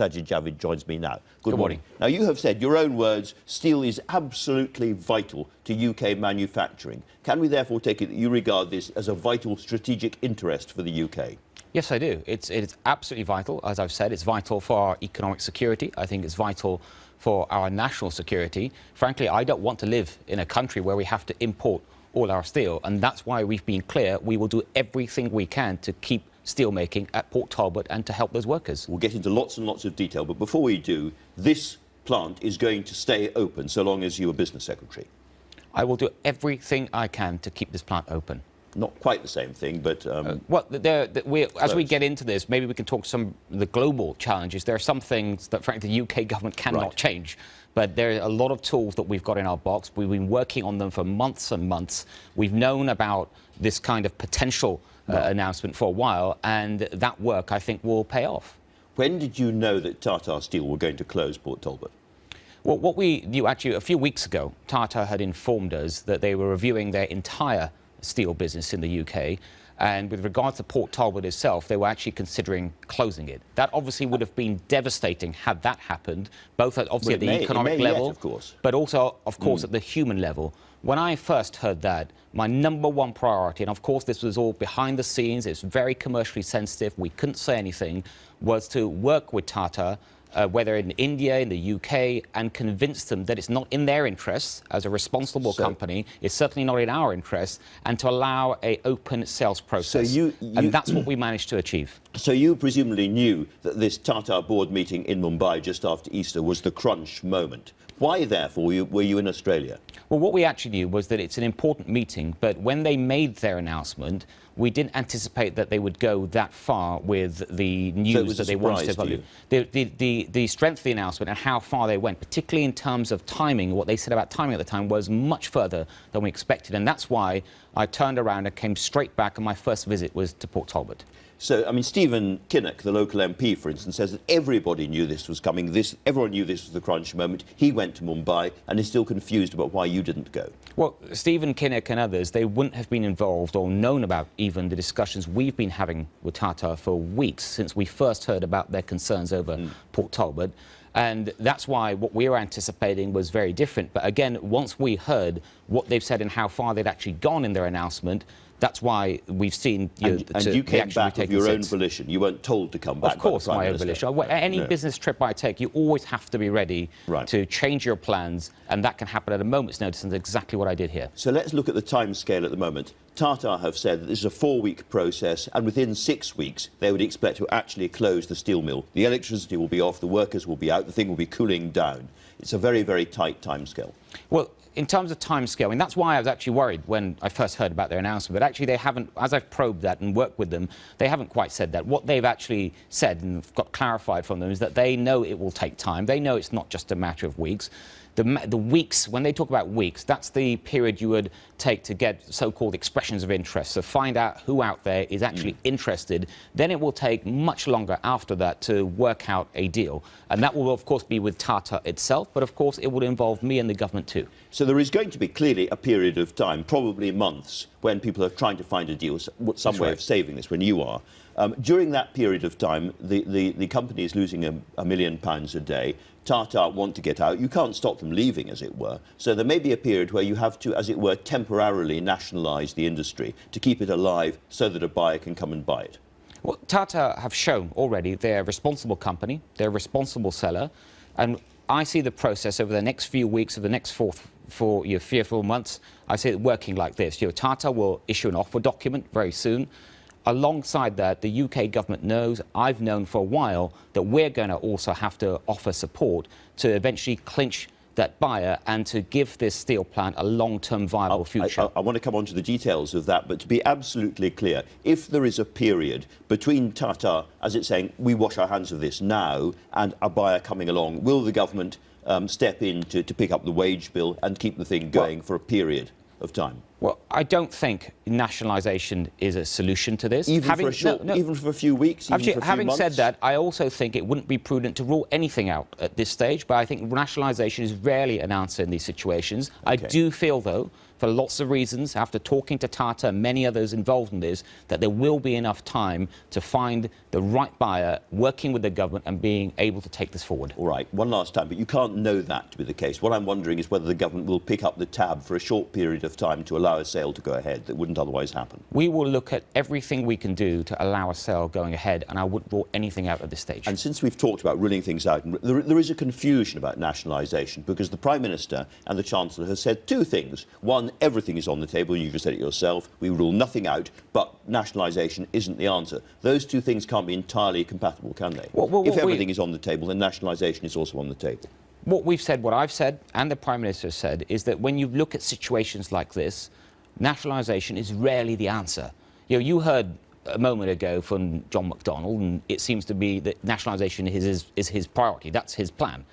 Sajid Javid joins me now. Good morning. Now, you have said, your own words, steel is absolutely vital to UK manufacturing. Can we therefore take it that you regard this as a vital strategic interest for the UK? Yes, I do. It's absolutely vital. As I've said, it's vital for our economic security. I think it's vital for our national security. Frankly, I don't want to live in a country where we have to import all our steel, and that's why we've been clear we will do everything we can to keep steelmaking at Port Talbot and to help those workers. We'll get into lots and lots of detail, but before we do, this plant is going to stay open so long as you're Business Secretary. I will do everything I can to keep this plant open. Not quite the same thing, but... as we get into this, maybe we can talk some of the global challenges. There are some things that, frankly, the UK government cannot change. But there are a lot of tools that we've got in our box. We've been working on them for months and months. We've known about this kind of potential announcement for a while, and that work, I think, will pay off. When did you know that Tata Steel were going to close Port Talbot? Well, what we knew actually a few weeks ago, Tata had informed us that they were reviewing their entire steel business in the UK, and with regards to Port Talbot itself, they were actually considering closing it. That obviously would have been devastating had that happened, both at, obviously at the economic level, of course, but also, of course, at the human level. When I first heard that, my #1 priority, and of course this was all behind the scenes, it's very commercially sensitive, we couldn't say anything, was to work with Tata, whether in India, in the UK, and convince them that it's not in their interests as a responsible company, it's certainly not in our interests, and to allow an open sales process. And that's what we managed to achieve. So you presumably knew that this Tata board meeting in Mumbai just after Easter was the crunch moment. Why, therefore, were you in Australia? Well, what we actually knew was that it's an important meeting, but when they made their announcement, we didn't anticipate that they would go that far with the news that they wanted to value. The strength of the announcement and how far they went, particularly in terms of timing, what they said about timing at the time was much further than we expected, and that's why I turned around and came straight back, and my first visit was to Port Talbot. So, I mean, Stephen Kinnock, the local MP, for instance, says that everybody knew this was coming. Everyone knew this was the crunch moment. He went to Mumbai and is still confused about why you didn't go. Well, Stephen Kinnock and others, they wouldn't have been involved or known about even the discussions we've been having with Tata for weeks since we first heard about their concerns over Port Talbot. And that's why what we were anticipating was very different. But again, once we heard what they've said and how far they'd actually gone in their announcement, that's why we've seen... And you came back of your own volition. You weren't told to come back. Of course, my own volition. Any business trip I take, you always have to be ready to change your plans, and that can happen at a moment's notice, and that's exactly what I did here. So let's look at the time scale at the moment. Tata have said that this is a 4-week process, and within 6 weeks they would expect to actually close the steel mill. The electricity will be off, the workers will be out, the thing will be cooling down. It's a very, very tight time scale. Well, in terms of time scale, and that's why I was actually worried when I first heard about their announcement, but actually they haven't, as I've probed that and worked with them, they haven't quite said that. What they've actually said and got clarified from them is that they know it will take time. They know it's not just a matter of weeks. The weeks, when they talk about weeks, that's the period you would take to get so-called expressions of interest, so find out who out there is actually interested. Then it will take much longer after that to work out a deal. And that will, of course, be with Tata itself, but, of course, it would involve me and the government too. So there is going to be clearly a period of time, probably months, when people are trying to find a deal, some way of saving this, when you are. During that period of time, the company is losing £1 million a day. Tata want to get out. You can't stop them leaving, as it were. So there may be a period where you have to, as it were, temporarily nationalise the industry to keep it alive so that a buyer can come and buy it. Well, Tata have shown already they're a responsible company, they're a responsible seller, and I see the process over the next few weeks, of the next 3 or 4 months, I see it working like this. Tata will issue an offer document very soon. Alongside that, the UK government knows, I've known for a while, that we're going to also have to offer support to eventually clinch that buyer and to give this steel plant a long-term viable future. I want to come on to the details of that, but to be absolutely clear, if there is a period between Tata, as it's saying, we wash our hands of this now, and a buyer coming along, will the government step in to pick up the wage bill and keep the thing going for a period of time? Well, I don't think nationalisation is a solution to this. Even for a few weeks? Having said that, I also think it wouldn't be prudent to rule anything out at this stage, but I think nationalisation is rarely an answer in these situations. Okay. I do feel, though, for lots of reasons, after talking to Tata and many others involved in this, that there will be enough time to find the right buyer, working with the government and being able to take this forward. All right, one last time, but you can't know that to be the case. What I'm wondering is whether the government will pick up the tab for a short period of time to allow a sale to go ahead that wouldn't otherwise happen. We will look at everything we can do to allow a sale going ahead, and I wouldn't rule anything out at this stage. And since we've talked about ruling things out, there is a confusion about nationalisation, because the Prime Minister and the Chancellor have said two things. One, everything is on the table, you just said it yourself, we rule nothing out, but nationalisation isn't the answer. Those two things can't be entirely compatible, can they? If everything is on the table, then nationalisation is also on the table. What we've said, what I've said, and the Prime Minister has said, is that when you look at situations like this, nationalisation is rarely the answer. You heard a moment ago from John McDonnell, and it seems to be that nationalisation is his priority. That's his plan.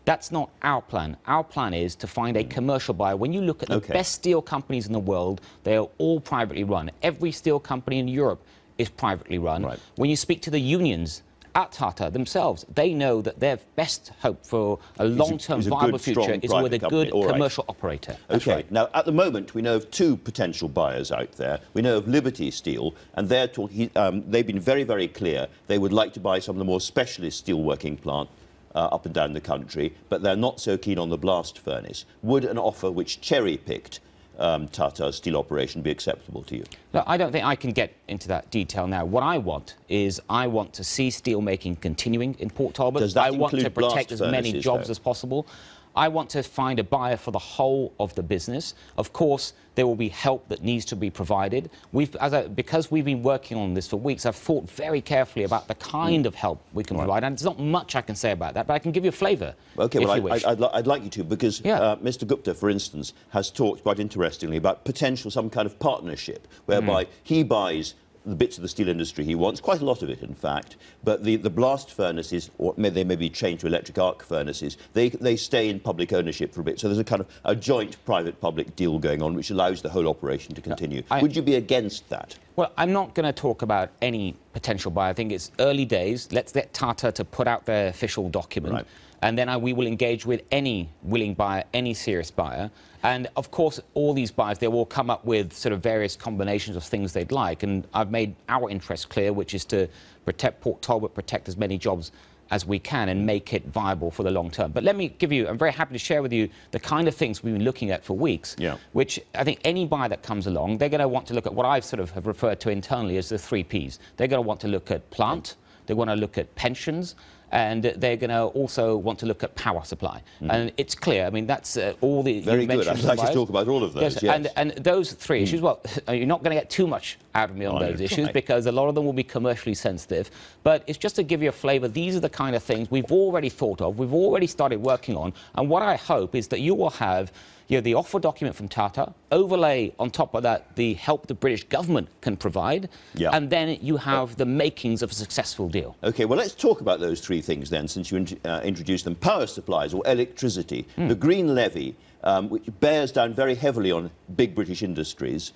That's not our plan. Our plan is to find a commercial buyer. When you look at the best steel companies in the world, they are all privately run. Every steel company in Europe is privately run. Right. When you speak to the unions at Tata themselves, they know that their best hope for a long-term viable future is with a good commercial operator. That's right. Now, at the moment, we know of two potential buyers out there. We know of Liberty Steel, and they're talking, they've been very, very clear they would like to buy some of the more specialist steelworking plant up and down the country, but they're not so keen on the blast furnace. Would an offer which cherry-picked Tata's steel operation be acceptable to you? No, I don't think I can get into that detail now. What I want is I want to see steel making continuing in Port Talbot. Does that I want to protect as many furnaces, jobs as possible. I want to find a buyer for the whole of the business. Of course, there will be help that needs to be provided. Because we've been working on this for weeks, I've thought very carefully about the kind of help we can provide. And there's not much I can say about that, but I can give you a flavour. OK, well, I'd like you to, because Mr. Gupta, for instance, has talked quite interestingly about potential some kind of partnership whereby he buys the bits of the steel industry he wants, quite a lot of it, in fact, but the blast furnaces, or they may be changed to electric arc furnaces, they stay in public ownership for a bit. So there's a kind of a joint private-public deal going on, which allows the whole operation to continue. Would you be against that? Well, I'm not going to talk about any potential buyer. I think it's early days. Let's let Tata to put out their official document. Right. And then we will engage with any willing buyer, any serious buyer. And, of course, all these buyers, they will come up with sort of various combinations of things they'd like. And I've made our interest clear, which is to protect Port Talbot, protect as many jobs as we can and make it viable for the long term. But let me give you, I'm very happy to share with you the kind of things we've been looking at for weeks, which I think any buyer that comes along, they're going to want to look at what I've sort of have referred to internally as the 3 Ps. They're going to want to look at plant, they want to look at pensions, and they're going to also want to look at power supply. And it's clear, I mean, that's all the... Very good. I'd like to talk about all of those, yes. And those 3 issues, well, you're not going to get too much out of me on those issues because a lot of them will be commercially sensitive. But it's just to give you a flavour, these are the kind of things we've already thought of, we've already started working on. And what I hope is that you will have the offer document from Tata, overlay on top of that the help the British government can provide, and then you have the makings of a successful deal. OK, well, let's talk about those 3 things then, since you introduced them. Power supplies, or electricity. The Green Levy, which bears down very heavily on big British industries,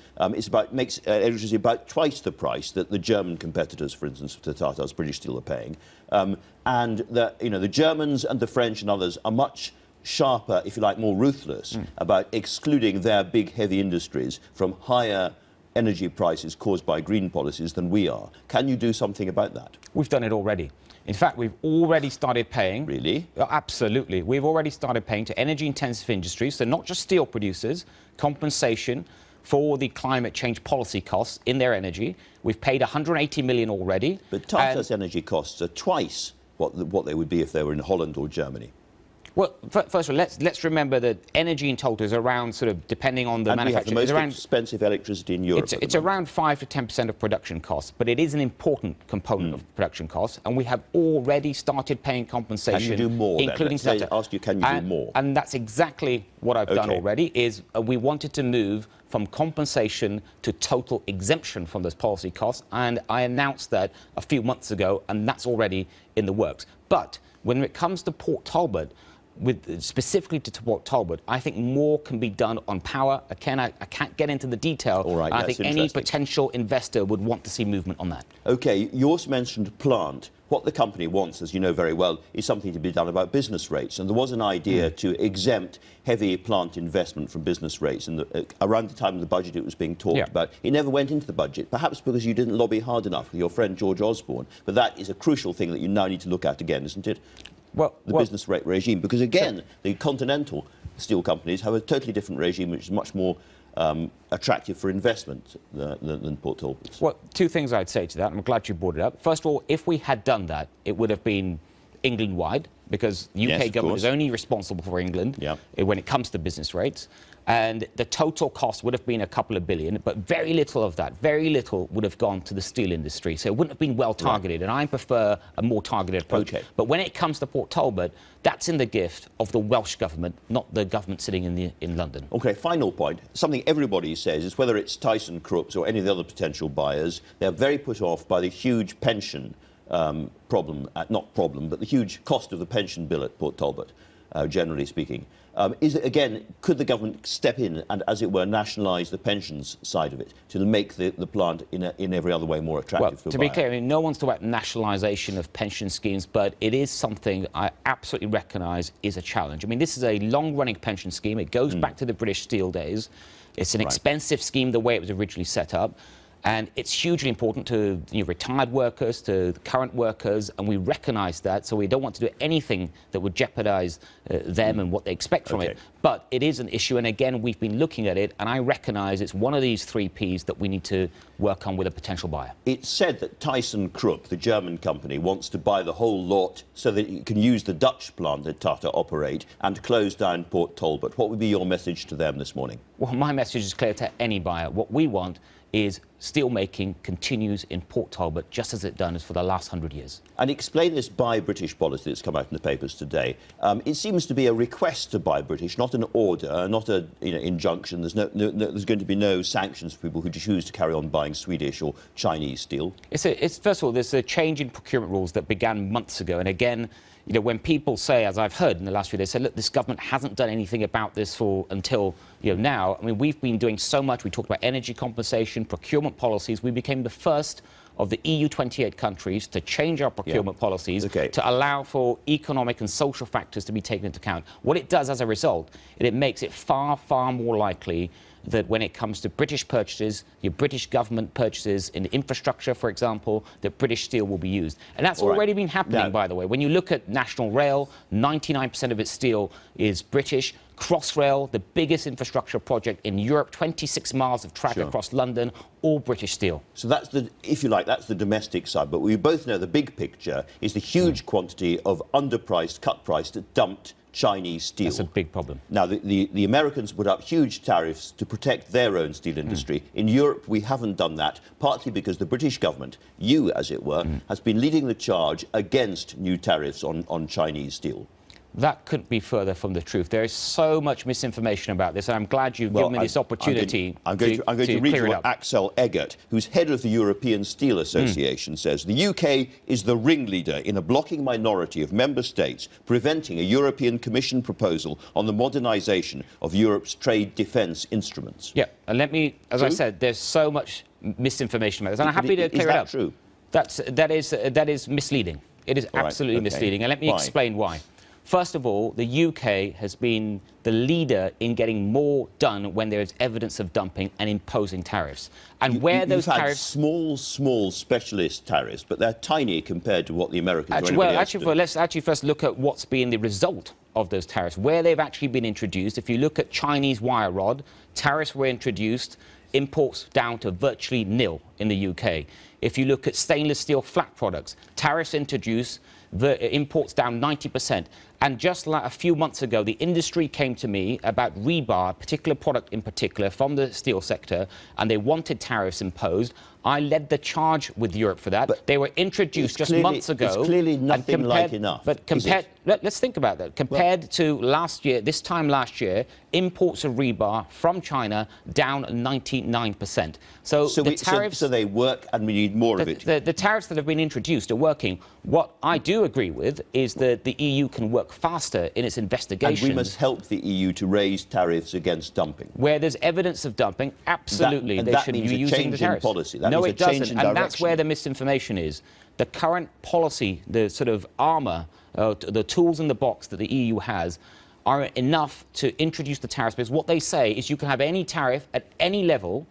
makes electricity about twice the price that the German competitors, for instance, to Tata's British Steel, are paying. And the Germans and the French and others are much sharper, if you like, more ruthless about excluding their big, heavy industries from higher energy prices caused by green policies than we are. Can you do something about that? We've done it already. In fact, we've already started paying... Really? Absolutely. We've already started paying to energy-intensive industries, so not just steel producers, compensation for the climate change policy costs in their energy. We've paid 180 million already. But Tata's energy costs are twice what they would be if they were in Holland or Germany. Well, first of all, let's remember that energy in total is around, sort of, depending on the manufacturer... We have the most expensive electricity in Europe. It's around 5 to 10% of production costs, but it is an important component of production costs, and we have already started paying compensation. Can you do more, including then? Let's ask you, can you do more? And that's exactly what I've done already, is we wanted to move from compensation to total exemption from those policy costs, and I announced that a few months ago, and that's already in the works. But when it comes to Port Talbot, specifically to Port Talbot, I think more can be done on power. I can't get into the detail. All right, I think any potential investor would want to see movement on that. OK, you also mentioned plant. what the company wants, as you know very well, is something to be done about business rates. And there was an idea to exempt heavy plant investment from business rates. And around the time of the budget it was being talked about, it never went into the budget, perhaps because you didn't lobby hard enough with your friend George Osborne. But that is a crucial thing that you now need to look at again, isn't it? Well, the business rate regime. Because, again, the continental steel companies have a totally different regime, which is much more attractive for investment than Port Talbot. Well, two things I'd say to that. I'm glad you brought it up. First of all, if we had done that, it would have been England-wide, because the UK government is only responsible for England when it comes to business rates. And the total cost would have been a couple of billion, but very little of that, very little would have gone to the steel industry. So it wouldn't have been well targeted, and I prefer a more targeted approach. But when it comes to Port Talbot, that's in the gift of the Welsh government, not the government sitting in London. OK, final point. Something everybody says is whether it's ThyssenKrupp or any of the other potential buyers, they're very put off by the huge pension problem, but the huge cost of the pension bill at Port Talbot, generally speaking. Again, could the government step in and, as it were, nationalise the pensions side of it to make the plant in every other way more attractive for a buyer? To be clear, I mean, no one's talking about nationalisation of pension schemes, but it is something I absolutely recognise is a challenge. I mean, this is a long-running pension scheme. It goes back to the British Steel days. It's an expensive scheme the way it was originally set up. And it's hugely important to retired workers, to the current workers, and we recognise that, so we don't want to do anything that would jeopardise them and what they expect from it. But it is an issue, and again, we've been looking at it, and I recognise it's one of these 3 Ps that we need to work on with a potential buyer. It's said that ThyssenKrupp, the German company, wants to buy the whole lot so that it can use the Dutch plant that Tata operate and close down Port Talbot. What would be your message to them this morning? Well, my message is clear to any buyer. What we want is steelmaking continues in Port Talbot just as it done for the last 100 years. And explain this buy British policy that's come out in the papers today. It seems to be a request to buy British, not an order, not an injunction. There's going to be no sanctions for people who choose to carry on buying Swedish or Chinese steel. First of all, there's a change in procurement rules that began months ago, and again, when people say, as I've heard in the last few days, say, look, this government hasn't done anything about this until now. I mean, we've been doing so much. We talked about energy compensation, procurement policies. We became the first of the EU 28 countries to change our procurement policies to allow for economic and social factors to be taken into account. What it does as a result, it makes it far, far more likely that when it comes to British purchases, your British government purchases in infrastructure, for example, that British steel will be used. And that's already been happening, by the way. When you look at National Rail, 99% of its steel is British. Crossrail, the biggest infrastructure project in Europe, 26 miles of track across London, all British steel. So that's if you like, that's the domestic side. But we both know the big picture is the huge quantity of underpriced, cut-priced, dumped Chinese steel. That's a big problem. Now, the Americans put up huge tariffs to protect their own steel industry. In Europe, we haven't done that, partly because the British government, you as it were, has been leading the charge against new tariffs on Chinese steel. That couldn't be further from the truth. There is so much misinformation about this, and I'm glad you've given me this opportunity I'm going to read you what Axel Eggert, who's head of the European Steel Association, says. The UK is the ringleader in a blocking minority of member states preventing a European Commission proposal on the modernisation of Europe's trade defence instruments. Yeah, and let me, as I said, there's so much misinformation about this, and I'm happy to clear it up. Is that true? That is misleading. It is absolutely misleading, and let me explain why. First of all, the UK has been the leader in getting more done when there is evidence of dumping and imposing tariffs. And where those tariffs... small specialist tariffs, but they're tiny compared to what the Americans do. Well, let's actually first look at what's been the result of those tariffs, where they've actually been introduced. If you look at Chinese wire rod, tariffs were introduced, imports down to virtually nil in the UK. If you look at stainless steel flat products, tariffs introduced, the imports down 90%. And just like a few months ago, the industry came to me about rebar, a particular product in particular from the steel sector, and they wanted tariffs imposed. I led the charge with Europe for that. But they were introduced just months ago. It's clearly nothing like enough. But compared, let's think about that. Compared to last year, this time last year, imports of rebar from China down 99%. So the tariffs... So they work, and we need more of it. The tariffs that have been introduced are working. What I do agree with is that the EU can work faster in its investigations. And we must help the EU to raise tariffs against dumping. Where there's evidence of dumping, absolutely, they should be using the tariffs. Policy. That no, means it doesn't, change in and direction. that's where the misinformation is. The current policy, the sort of armour, the tools in the box that the EU has are enough to introduce the tariffs, because what they say is you can have any tariff at any level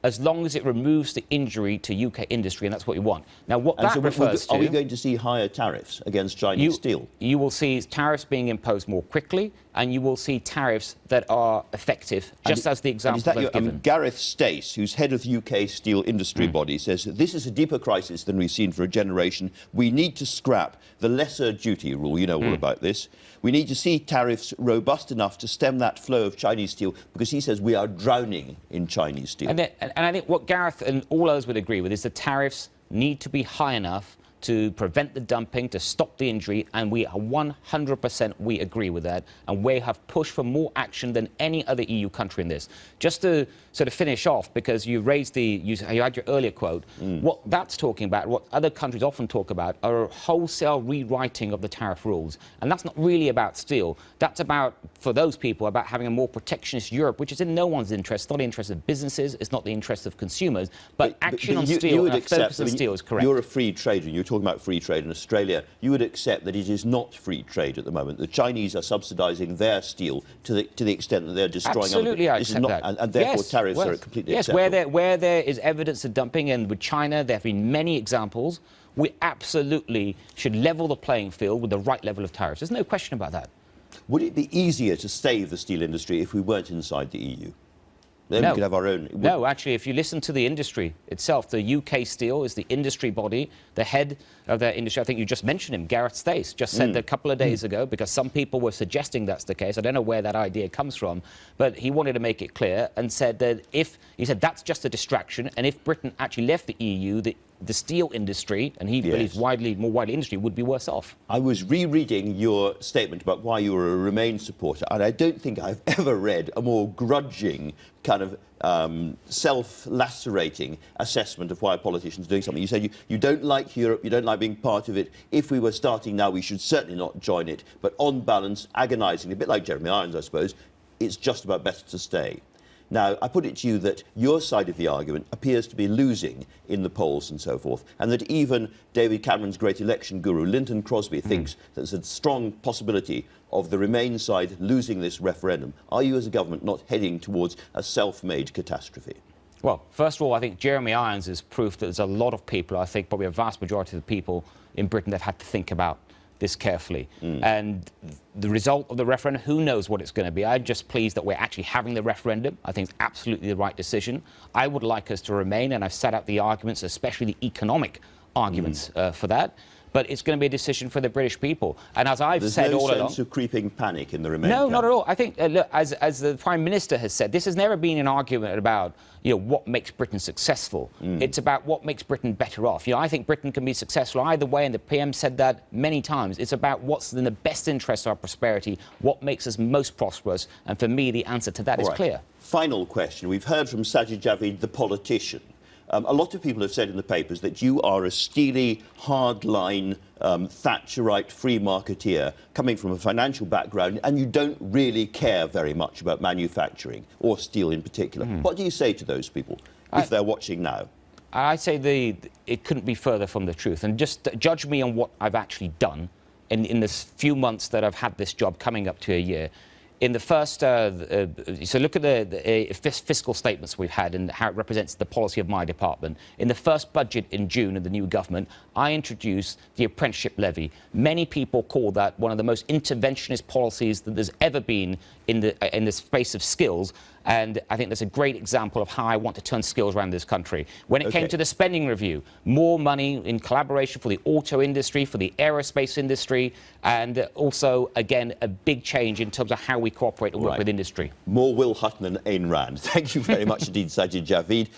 as long as it removes the injury to UK industry, and that's what we want. Now, what And that so refers to... Are we going to see higher tariffs against Chinese steel? You will see tariffs being imposed more quickly, and you will see tariffs that are effective, just as the example I've given. Gareth Stace, who's head of UK steel industry body, says this is a deeper crisis than we've seen for a generation. We need to scrap the lesser duty rule. You know all about this. We need to see tariffs robust enough to stem that flow of Chinese steel, because he says we are drowning in Chinese steel. And I think what Gareth and all others would agree with is the tariffs need to be high enough to prevent the dumping, to stop the injury, and we are 100% we agree with that, and we have pushed for more action than any other EU country in this. Just to sort of finish off, because you raised you had your earlier quote, what that's talking about, what other countries often talk about, are a wholesale rewriting of the tariff rules, and that's not really about steel. That's about, for those people, about having a more protectionist Europe, which is in no one's interest. It's not the interest of businesses, it's not the interest of consumers, but action on steel and focus on steel is correct. You're a free trader, and you're talking about free trade in Australia. You would accept that it is not free trade at the moment. The Chinese are subsidising their steel to the extent that they're destroying Absolutely, I accept that. And therefore tariffs are completely acceptable. Yes, where there is evidence of dumping, and with China there have been many examples, we absolutely should level the playing field with the right level of tariffs. There's no question about that. Would it be easier to save the steel industry if we weren't inside the EU? Then No. we could have our own. No, actually, if you listen to the industry itself, the UK Steel is the industry body, the head of that industry. I think you just mentioned him, Gareth Stace, just said that a couple of days ago, because some people were suggesting that's the case. I don't know where that idea comes from, but he wanted to make it clear and said that he said that's just a distraction, and if Britain actually left the EU, the steel industry, and he believes more widely industry, would be worse off. I was rereading your statement about why you were a Remain supporter, and I don't think I've ever read a more grudging kind of self-lacerating assessment of why a politician's doing something. You said you don't like Europe, you don't like being part of it. If we were starting now, we should certainly not join it. But on balance, agonising, a bit like Jeremy Irons, I suppose, it's just about better to stay. Now, I put it to you that your side of the argument appears to be losing in the polls and so forth, and that even David Cameron's great election guru, Lynton Crosby, thinks that there's a strong possibility of the Remain side losing this referendum. Are you, as a government, not heading towards a self-made catastrophe? Well, first of all, I think Jeremy Irons is proof that there's a lot of people, I think probably a vast majority of the people in Britain, that have had to think about this carefully. And the result of the referendum, who knows what it's going to be. I'm just pleased that we're actually having the referendum. I think it's absolutely the right decision. I would like us to remain, and I've set out the arguments, especially the economic arguments for that. But it's going to be a decision for the British people. And as I've said all along... There's no sense of creeping panic in the Remain No, camp. not at all. I think, look, as the Prime Minister has said, this has never been an argument about, what makes Britain successful. It's about what makes Britain better off. I think Britain can be successful either way, and the PM said that many times. It's about what's in the best interest of our prosperity, what makes us most prosperous, and for me, the answer to that is clear. Final question. We've heard from Sajid Javid, the politician. A lot of people have said in the papers that you are a steely, hardline, Thatcherite free marketeer coming from a financial background, and you don't really care very much about manufacturing, or steel in particular. What do you say to those people, if they're watching now? I say it couldn't be further from the truth. And just judge me on what I've actually done in the few months that I've had this job, coming up to a year. In the first, so look at the fiscal statements we've had and how it represents the policy of my department. In the first budget in June of the new government, I introduced the apprenticeship levy. Many people call that one of the most interventionist policies that there's ever been in the space of skills. And I think that's a great example of how I want to turn skills around this country. When it came to the spending review, more money in collaboration for the auto industry, for the aerospace industry, and also, again, a big change in terms of how we cooperate and work with industry. More Will Hutton and Ayn Rand. Thank you very much indeed, Sajid Javid.